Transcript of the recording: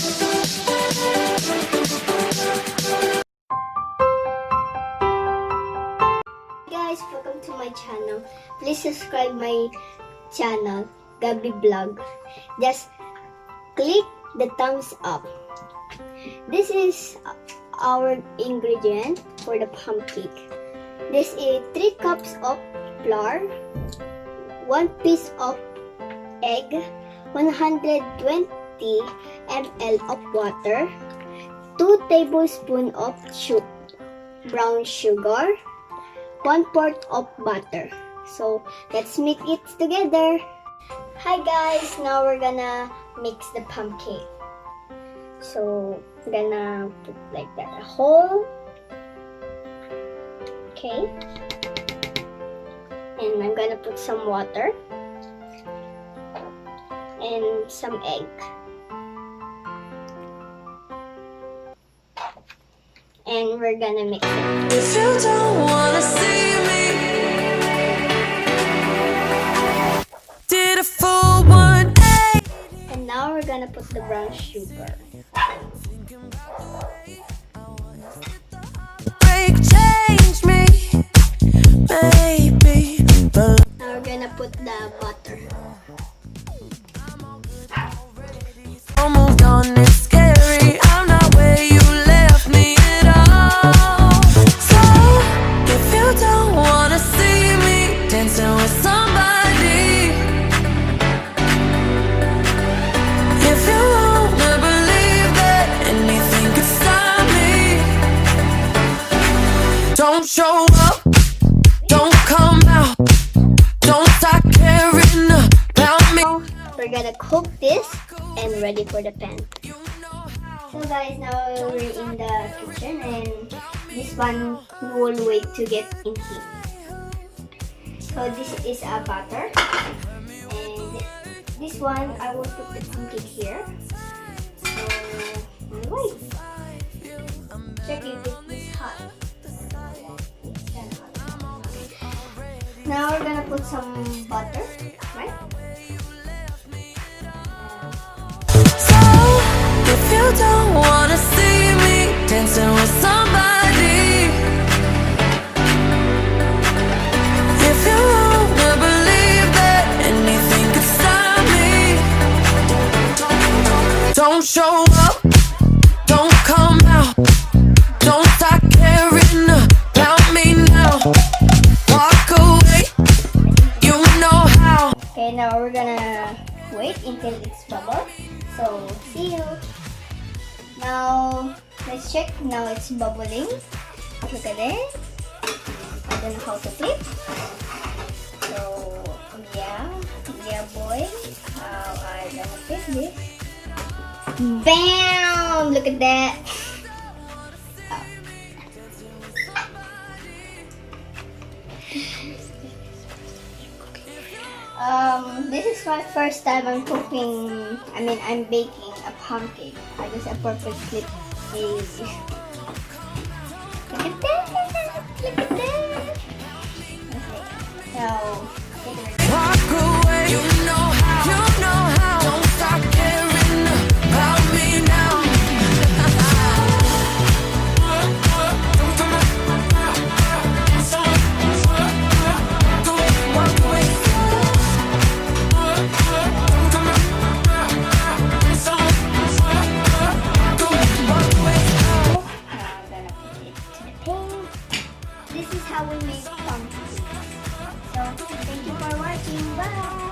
Guys, welcome to my channel. Please subscribe my channel, Gabi Vlog. Just click the thumbs up. This is our ingredient for the pancake. This is 3 cups of flour, 1 piece of egg, 120 ml of water, 2 tablespoons of brown sugar, 1/4 of butter. So let's mix it together. Hi guys, now we're gonna mix the pancake. So I'm gonna put like that a hole. Okay. And I'm gonna put some water and some egg. And we're gonna mix it. If you don't wanna see me, did a full 180. And now we're gonna put the brown sugar. Break, change me, baby. But Now we're gonna put the butter. I moved on, it's scary. I'm not where you left me at all. So if you don't wanna see me dancing with somebody, if you wanna believe that anything could stop me, don't show up, don't come out, don't start caring about me. We're gonna cook this and ready for the pan. So guys, now we're in the kitchen and this one will wait to get in heat. So this is a butter and this one I will put the pancake here. So wait. Check if it is hot. It's kinda hot. Now we're gonna put some butter, right? So if you don't wanna see me dancing with somebody, if you wanna believe that anything could stop me, don't show up, don't come out, don't start caring about me now. Walk away, you know how. Okay, now we're gonna wait until it's bubble. So, see you. Now, let's check. Now it's bubbling. Look at it. I don't know how to flip. So, yeah boy. How I gonna flip this? Bam! Look at that. This is my first time I'm baking a pancake. I guess a perfect flip is. Look at that! Look at that! Okay, so Walk away, you know how, don't stop caring about me now. Walk away. this is how we make pumpkin. So thank you for watching. Bye.